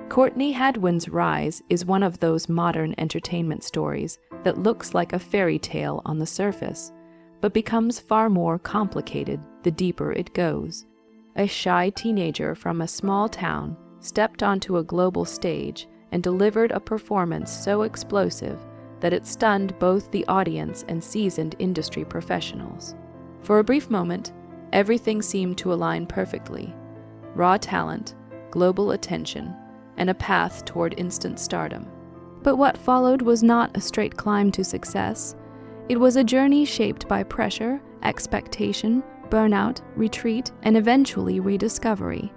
Courtney Hadwin's rise is one of those modern entertainment stories that looks like a fairy tale on the surface, but becomes far more complicated the deeper it goes. A shy teenager from a small town stepped onto a global stage and delivered a performance so explosive that it stunned both the audience and seasoned industry professionals. For a brief moment, everything seemed to align perfectly: raw talent, global attention, and a path toward instant stardom. But what followed was not a straight climb to success. It was a journey shaped by pressure, expectation, burnout, retreat, and eventually rediscovery.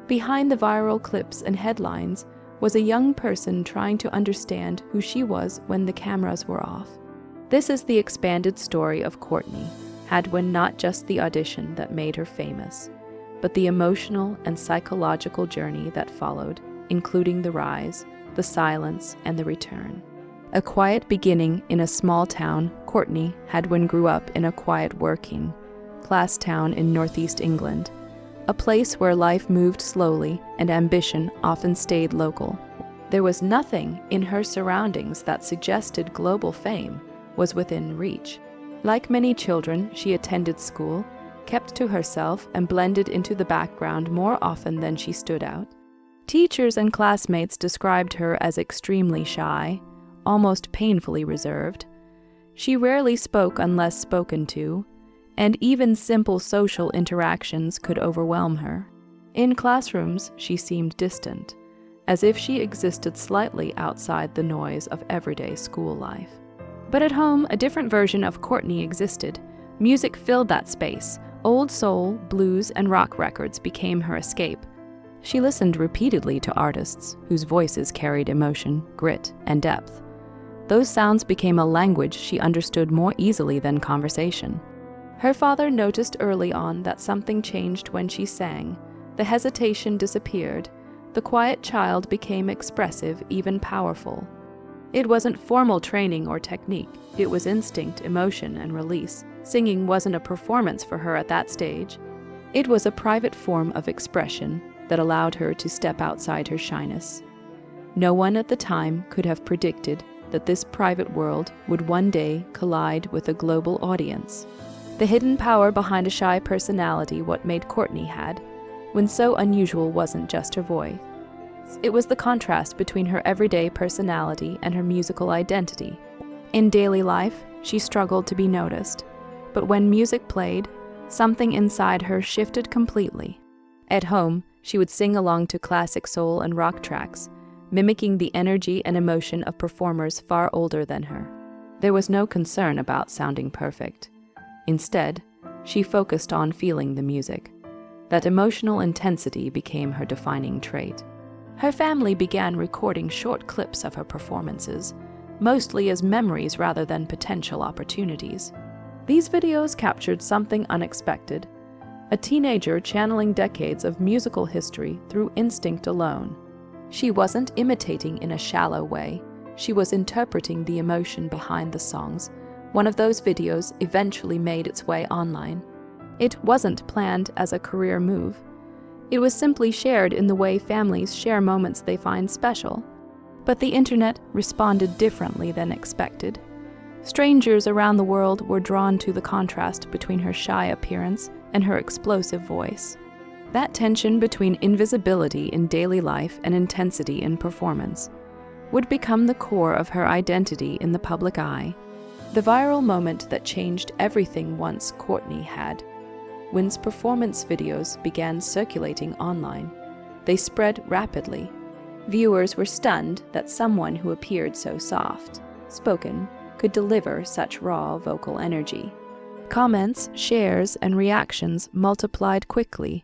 Behind the viral clips and headlines was a young person trying to understand who she was when the cameras were off. This is the expanded story of Courtney Hadwin, not just the audition that made her famous, but the emotional and psychological journey that followed, including the rise, the silence, and the return. A quiet beginning in a small town, Courtney Hadwin grew up in a quiet working-class town in northeast England, a place where life moved slowly and ambition often stayed local. There was nothing in her surroundings that suggested global fame was within reach. Like many children, she attended school, kept to herself, and blended into the background more often than she stood out. Teachers and classmates described her as extremely shy, almost painfully reserved. She rarely spoke unless spoken to, and even simple social interactions could overwhelm her. In classrooms, she seemed distant, as if she existed slightly outside the noise of everyday school life. But at home, a different version of Courtney existed. Music filled that space. Old soul, blues, and rock records became her escape. She listened repeatedly to artists whose voices carried emotion, grit, and depth. Those sounds became a language she understood more easily than conversation. Her father noticed early on that something changed when she sang. The hesitation disappeared. The quiet child became expressive, even powerful. It wasn't formal training or technique. It was instinct, emotion, and release. Singing wasn't a performance for her at that stage. It was a private form of expression that allowed her to step outside her shyness. No one at the time could have predicted that this private world would one day collide with a global audience. The hidden power behind a shy personality, what made Courtney Hadwin so unusual, wasn't just her voice. It was the contrast between her everyday personality and her musical identity. In daily life, she struggled to be noticed, but when music played, something inside her shifted completely. At home, she would sing along to classic soul and rock tracks, mimicking the energy and emotion of performers far older than her. There was no concern about sounding perfect. Instead, she focused on feeling the music. That emotional intensity became her defining trait. Her family began recording short clips of her performances, mostly as memories rather than potential opportunities. These videos captured something unexpected: a teenager channeling decades of musical history through instinct alone. She wasn't imitating in a shallow way. She was interpreting the emotion behind the songs. One of those videos eventually made its way online. It wasn't planned as a career move. It was simply shared in the way families share moments they find special. But the internet responded differently than expected. Strangers around the world were drawn to the contrast between her shy appearance and her explosive voice. That tension between invisibility in daily life and intensity in performance would become the core of her identity in the public eye. The viral moment that changed everything once Courtney Hadwin's performance videos began circulating online. They spread rapidly. Viewers were stunned that someone who appeared so soft-spoken could deliver such raw vocal energy. Comments, shares, and reactions multiplied quickly,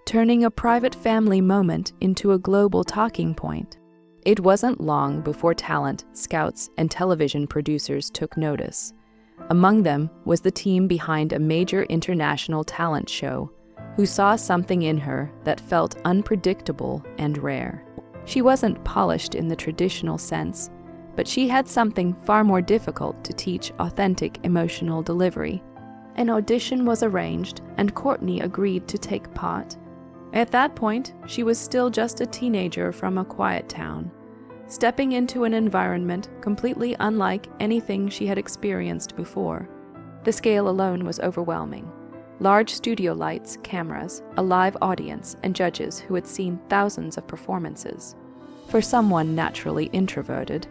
turning a private family moment into a global talking point. It wasn't long before talent, scouts, and television producers took notice. Among them was the team behind a major international talent show, who saw something in her that felt unpredictable and rare. She wasn't polished in the traditional sense, but she had something far more difficult to teach: authentic emotional delivery. An audition was arranged, and Courtney agreed to take part. At that point, she was still just a teenager from a quiet town, stepping into an environment completely unlike anything she had experienced before. The scale alone was overwhelming. Large studio lights, cameras, a live audience, and judges who had seen thousands of performances. For someone naturally introverted,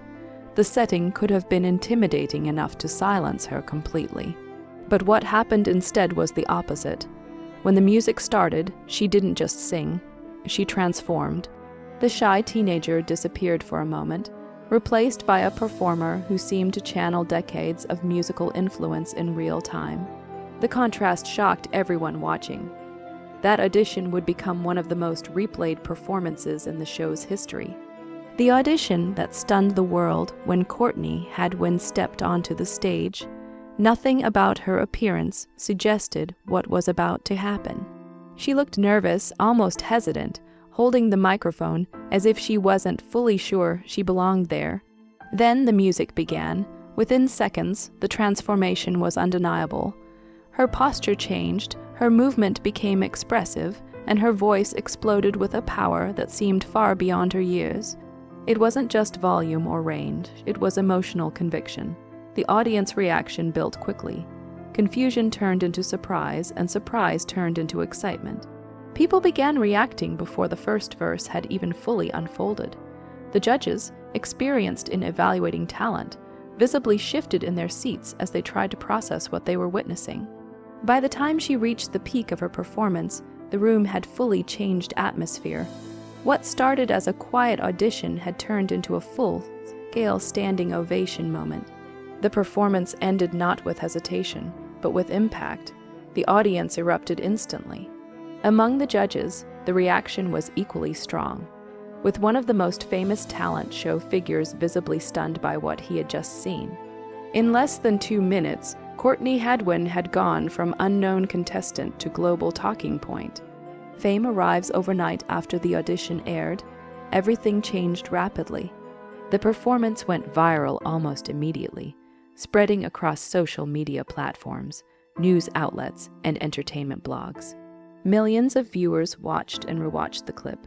the setting could have been intimidating enough to silence her completely. But what happened instead was the opposite. When the music started, she didn't just sing, she transformed. The shy teenager disappeared for a moment, replaced by a performer who seemed to channel decades of musical influence in real time. The contrast shocked everyone watching. That audition would become one of the most replayed performances in the show's history. The audition that stunned the world when Courtney Hadwin stepped onto the stage. Nothing about her appearance suggested what was about to happen. She looked nervous, almost hesitant, holding the microphone as if she wasn't fully sure she belonged there. Then the music began. Within seconds, the transformation was undeniable. Her posture changed, her movement became expressive, and her voice exploded with a power that seemed far beyond her years. It wasn't just volume or range, it was emotional conviction. The audience reaction built quickly. Confusion turned into surprise, and surprise turned into excitement. People began reacting before the first verse had even fully unfolded. The judges, experienced in evaluating talent, visibly shifted in their seats as they tried to process what they were witnessing. By the time she reached the peak of her performance, the room had fully changed atmosphere. What started as a quiet audition had turned into a full-scale standing ovation moment. The performance ended not with hesitation, but with impact. The audience erupted instantly. Among the judges, the reaction was equally strong, with one of the most famous talent show figures visibly stunned by what he had just seen. In less than 2 minutes, Courtney Hadwin had gone from unknown contestant to global talking point. Fame arrives overnight after the audition aired. Everything changed rapidly. The performance went viral almost immediately, spreading across social media platforms, news outlets, and entertainment blogs. Millions of viewers watched and rewatched the clip,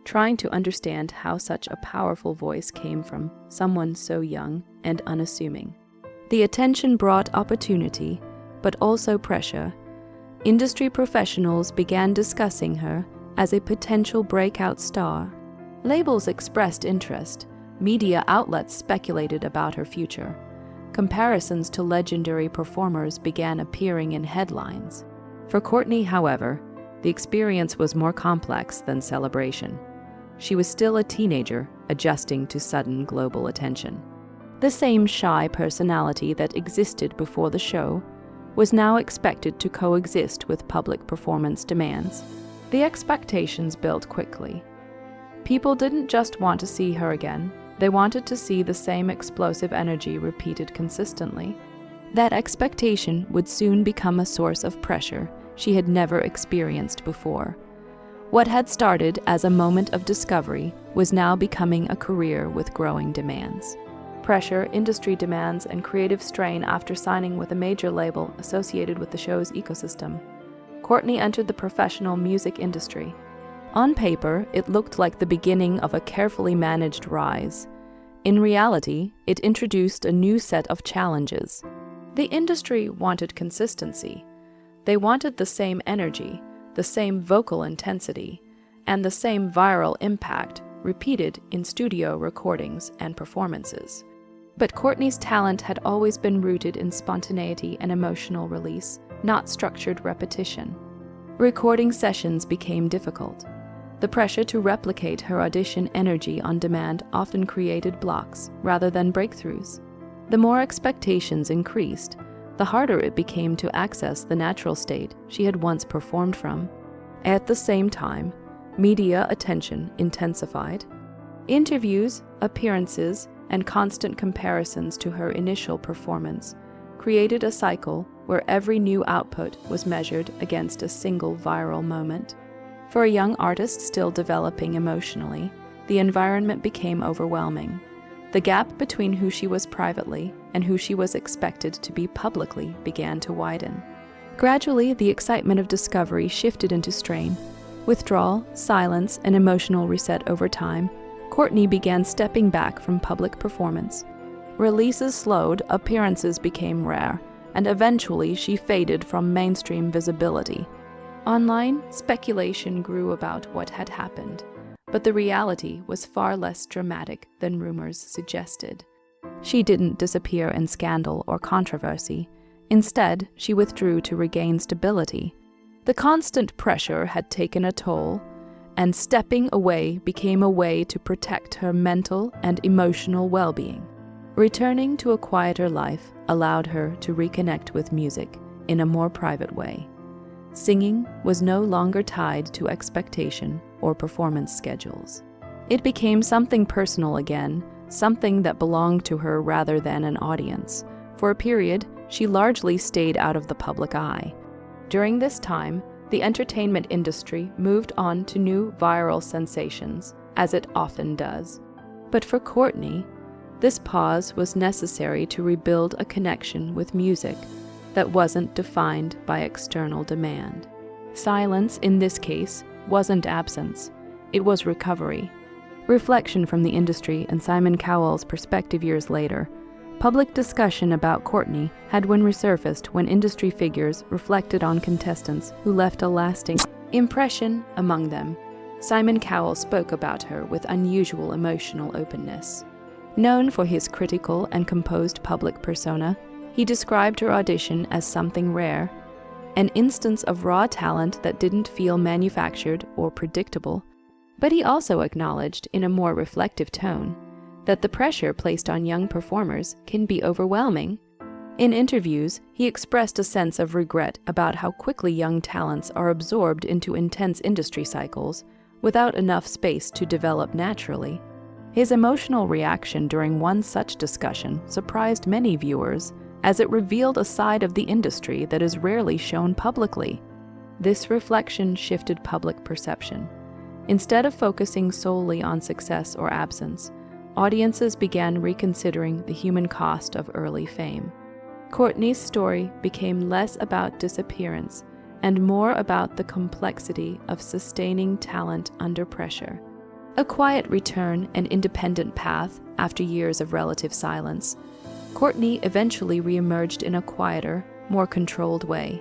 trying to understand how such a powerful voice came from someone so young and unassuming. The attention brought opportunity, but also pressure. Industry professionals began discussing her as a potential breakout star. Labels expressed interest. Media outlets speculated about her future. Comparisons to legendary performers began appearing in headlines. For Courtney, however, the experience was more complex than celebration. She was still a teenager, adjusting to sudden global attention. The same shy personality that existed before the show was now expected to coexist with public performance demands. The expectations built quickly. People didn't just want to see her again, they wanted to see the same explosive energy repeated consistently. That expectation would soon become a source of pressure she had never experienced before. What had started as a moment of discovery was now becoming a career with growing demands. Pressure, industry demands, and creative strain after signing with a major label associated with the show's ecosystem. Courtney entered the professional music industry. On paper, it looked like the beginning of a carefully managed rise. In reality, it introduced a new set of challenges. The industry wanted consistency. They wanted the same energy, the same vocal intensity, and the same viral impact repeated in studio recordings and performances. But Courtney's talent had always been rooted in spontaneity and emotional release, not structured repetition. Recording sessions became difficult. The pressure to replicate her audition energy on demand often created blocks rather than breakthroughs. The more expectations increased, the harder it became to access the natural state she had once performed from. At the same time, media attention intensified. Interviews, appearances, and constant comparisons to her initial performance created a cycle where every new output was measured against a single viral moment. For a young artist still developing emotionally, the environment became overwhelming. The gap between who she was privately and who she was expected to be publicly began to widen. Gradually, the excitement of discovery shifted into strain. Withdrawal, silence, and emotional reset over time, Courtney began stepping back from public performance. Releases slowed, appearances became rare, and eventually she faded from mainstream visibility. Online, speculation grew about what had happened, but the reality was far less dramatic than rumors suggested. She didn't disappear in scandal or controversy. Instead, she withdrew to regain stability. The constant pressure had taken a toll, and stepping away became a way to protect her mental and emotional well-being. Returning to a quieter life allowed her to reconnect with music in a more private way. Singing was no longer tied to expectation or performance schedules. It became something personal again, something that belonged to her rather than an audience. For a period, she largely stayed out of the public eye. During this time, the entertainment industry moved on to new viral sensations, as it often does. But for Courtney, this pause was necessary to rebuild a connection with music that wasn't defined by external demand. Silence, in this case, wasn't absence. It was recovery. Reflection from the industry and Simon Cowell's perspective years later, public discussion about Courtney Hadwin resurfaced when industry figures reflected on contestants who left a lasting impression among them. Simon Cowell spoke about her with unusual emotional openness. Known for his critical and composed public persona, he described her audition as something rare, an instance of raw talent that didn't feel manufactured or predictable. But he also acknowledged, in a more reflective tone, that the pressure placed on young performers can be overwhelming. In interviews, he expressed a sense of regret about how quickly young talents are absorbed into intense industry cycles without enough space to develop naturally. His emotional reaction during one such discussion surprised many viewers, as it revealed a side of the industry that is rarely shown publicly. This reflection shifted public perception. Instead of focusing solely on success or absence, audiences began reconsidering the human cost of early fame. Courtney's story became less about disappearance and more about the complexity of sustaining talent under pressure. A quiet return and independent path after years of relative silence, Courtney eventually reemerged in a quieter, more controlled way.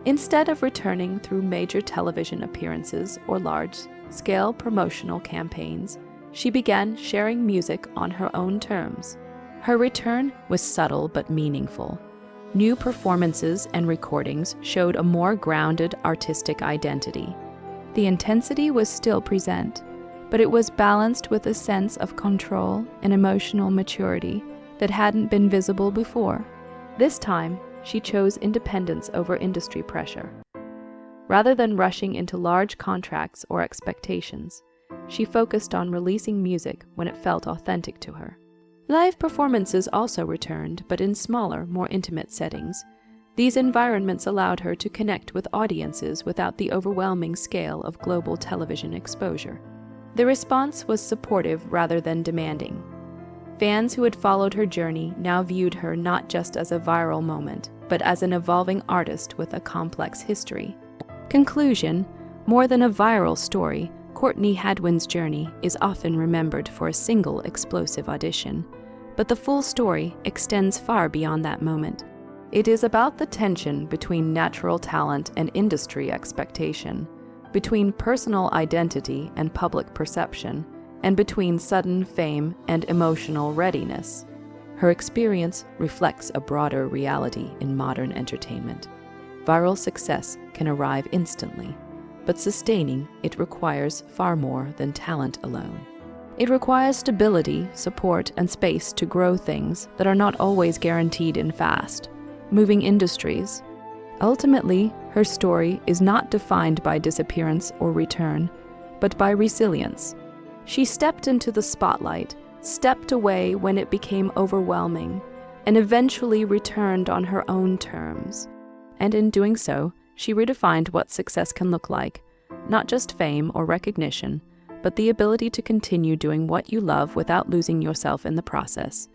Instead of returning through major television appearances or large-scale promotional campaigns, she began sharing music on her own terms. Her return was subtle but meaningful. New performances and recordings showed a more grounded artistic identity. The intensity was still present, but it was balanced with a sense of control and emotional maturity that hadn't been visible before. This time, she chose independence over industry pressure. Rather than rushing into large contracts or expectations, she focused on releasing music when it felt authentic to her. Live performances also returned, but in smaller, more intimate settings. These environments allowed her to connect with audiences without the overwhelming scale of global television exposure. The response was supportive rather than demanding. Fans who had followed her journey now viewed her not just as a viral moment, but as an evolving artist with a complex history. Conclusion: more than a viral story, Courtney Hadwin's journey is often remembered for a single explosive audition, but the full story extends far beyond that moment. It is about the tension between natural talent and industry expectation, between personal identity and public perception, and between sudden fame and emotional readiness. Her experience reflects a broader reality in modern entertainment. Viral success can arrive instantly, but sustaining it requires far more than talent alone. It requires stability, support, and space to grow things that are not always guaranteed in fast-moving industries. Ultimately, her story is not defined by disappearance or return, but by resilience. She stepped into the spotlight, stepped away when it became overwhelming, and eventually returned on her own terms. And in doing so, she redefined what success can look like, not just fame or recognition, but the ability to continue doing what you love without losing yourself in the process.